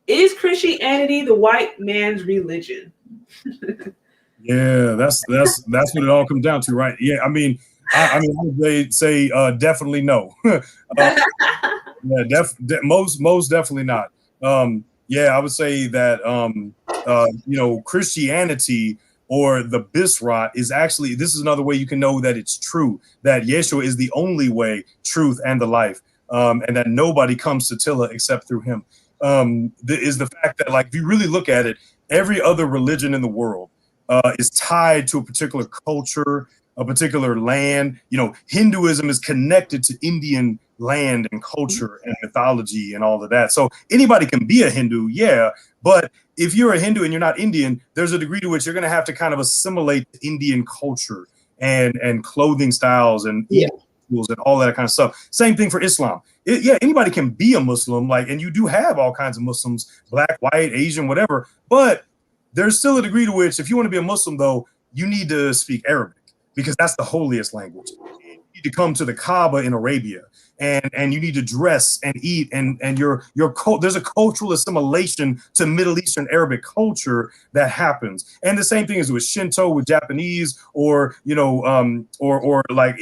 Is Christianity the white man's religion? Yeah, that's what it all comes down to, right? Yeah, I would say definitely no. Yeah, most definitely not. Yeah, I would say that Christianity or the Bisrat is actually, this is another way you can know that it's true, that Yeshua is the only way, truth, and the life, and that nobody comes to Tilla except through him. Is the fact that, like, if you really look at it, every other religion in the world is tied to a particular culture, a particular land. Hinduism is connected to Indian land and culture and mythology and all of that. So anybody can be a Hindu, yeah, but if you're a Hindu and you're not Indian, there's a degree to which you're going to have to kind of assimilate Indian culture and clothing styles and Yeah. rules and all that kind of stuff. Same thing for Islam. Yeah, anybody can be a Muslim, and you do have all kinds of Muslims, black, white, Asian, whatever, but there's still a degree to which, if you want to be a Muslim, though, you need to speak Arabic, because that's the holiest language. You need to come to the Kaaba in Arabia, and you need to dress and eat, and there's a cultural assimilation to Middle Eastern Arabic culture that happens. And the same thing is with Shinto, with Japanese, or like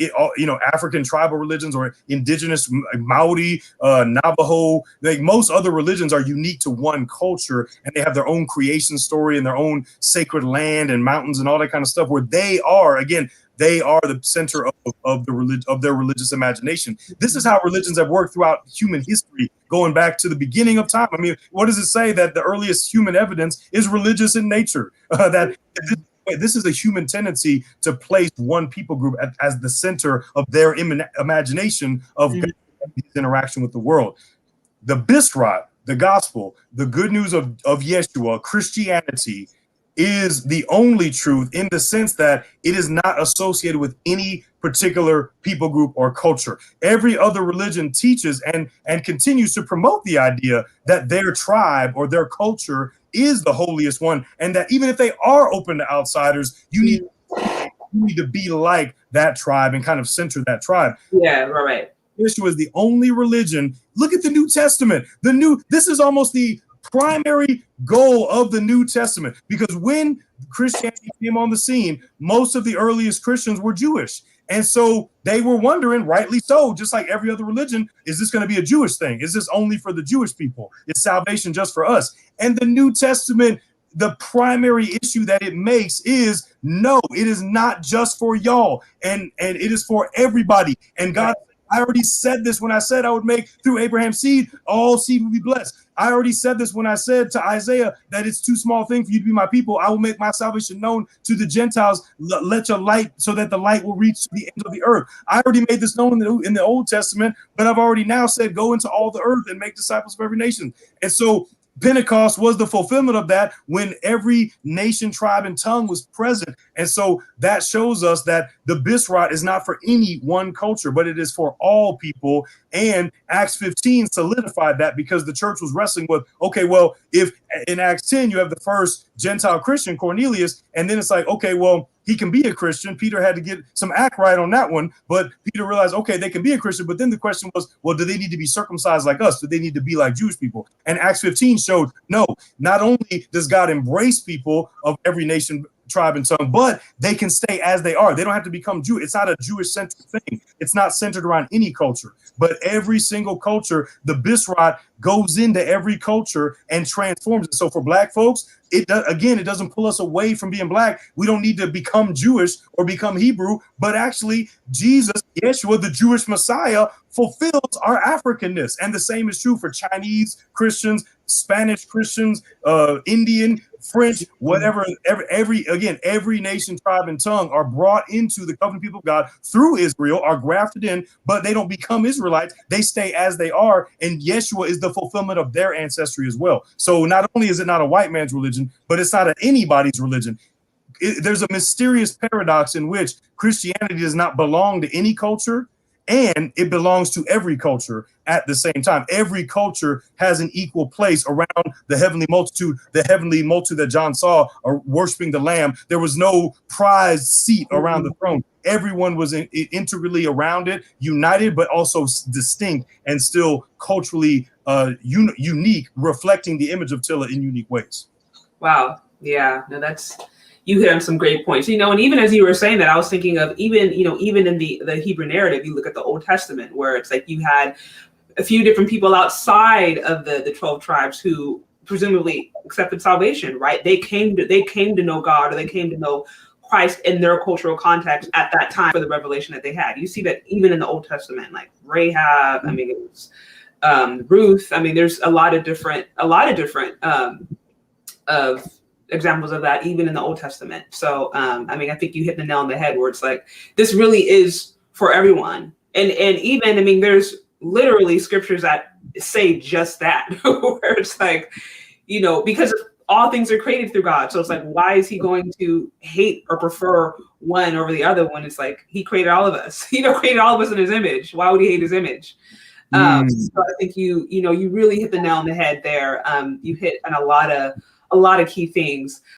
African tribal religions, or indigenous Maori, Navajo. Like, most other religions are unique to one culture, and they have their own creation story and their own sacred land and mountains and all that kind of stuff, where they are the center of their religious imagination. This is how religions have worked throughout human history, going back to the beginning of time. I mean, what does it say? That the earliest human evidence is religious in nature. That this is a human tendency to place one people group as the center of their imagination of interaction with the world. The Bisrat, the gospel, the good news of Yeshua, Christianity, is the only truth, in the sense that it is not associated with any particular people group or culture. Every other religion teaches and continues to promote the idea that their tribe or their culture is the holiest one, and that even if they are open to outsiders, you need to be like that tribe and kind of center that tribe. Yeah, right. Yeshua is the only religion. Look at the New Testament. This is almost the primary goal of the New Testament, because when Christianity came on the scene, most of the earliest Christians were Jewish. And so they were wondering, rightly so, just like every other religion, is this going to be a Jewish thing? Is this only for the Jewish people? Is salvation just for us? And the New Testament, the primary issue that it makes is, no, it is not just for y'all, and it is for everybody. And God, I already said this when I said I would make through Abraham's seed, all seed will be blessed. I already said this when I said to Isaiah that it's too small thing for you to be my people. I will make my salvation known to the Gentiles. Let your light, so that the light will reach to the ends of the earth. I already made this known in the Old Testament, but I've already now said, go into all the earth and make disciples of every nation. And so Pentecost was the fulfillment of that, when every nation, tribe, and tongue was present. And so that shows us that the Bisrat is not for any one culture, but it is for all people. And Acts 15 solidified that, because the church was wrestling with, okay, well, if in Acts 10 you have the first Gentile Christian, Cornelius, and then it's like, okay, well, he can be a Christian. Peter had to get some act right on that one, but Peter realized, okay, they can be a Christian, but then the question was, well, do they need to be circumcised like us? Do they need to be like Jewish people? And Acts 15 showed, no, not only does God embrace people of every nation, tribe, and tongue, but they can stay as they are. They don't have to become Jewish. It's not a Jewish-centered thing. It's not centered around any culture, but every single culture, the Bisrat goes into every culture and transforms it. So for Black folks, it doesn't pull us away from being Black. We don't need to become Jewish or become Hebrew, but actually Jesus, Yeshua, the Jewish Messiah, fulfills our Africanness. And the same is true for Chinese Christians, Spanish Christians, Indian, French, whatever. Every nation, tribe, and tongue are brought into the covenant people of God through Israel, are grafted in, but they don't become Israelites. They stay as they are, and Yeshua is the fulfillment of their ancestry as well. So not only is it not a white man's religion, but it's not anybody's religion. There's a mysterious paradox in which Christianity does not belong to any culture, and it belongs to every culture at the same time. Every culture has an equal place around the heavenly multitude that John saw are worshiping the Lamb. There was no prized seat around the throne. Everyone was integrally around it, united, but also distinct and still culturally unique, reflecting the image of Tilla in unique ways. Wow. Yeah. No, you hit on some great points. And even as you were saying that, I was thinking of even in the Hebrew narrative, you look at the Old Testament where it's like you had a few different people outside of the 12 tribes who presumably accepted salvation, right? They came to know God, or they came to know Christ in their cultural context at that time for the revelation that they had. You see that even in the Old Testament, like Rahab, I mean, it was Ruth. I mean, there's a lot of different of examples of that even in the Old Testament. So I mean, I think you hit the nail on the head where it's like this really is for everyone. And even, I mean, there's literally scriptures that say just that, where it's like, because all things are created through God. So it's like, why is he going to hate or prefer one over the other when it's like he created all of us, created all of us in his image. Why would he hate his image? So I think you really hit the nail on the head there. You hit on a lot of key things.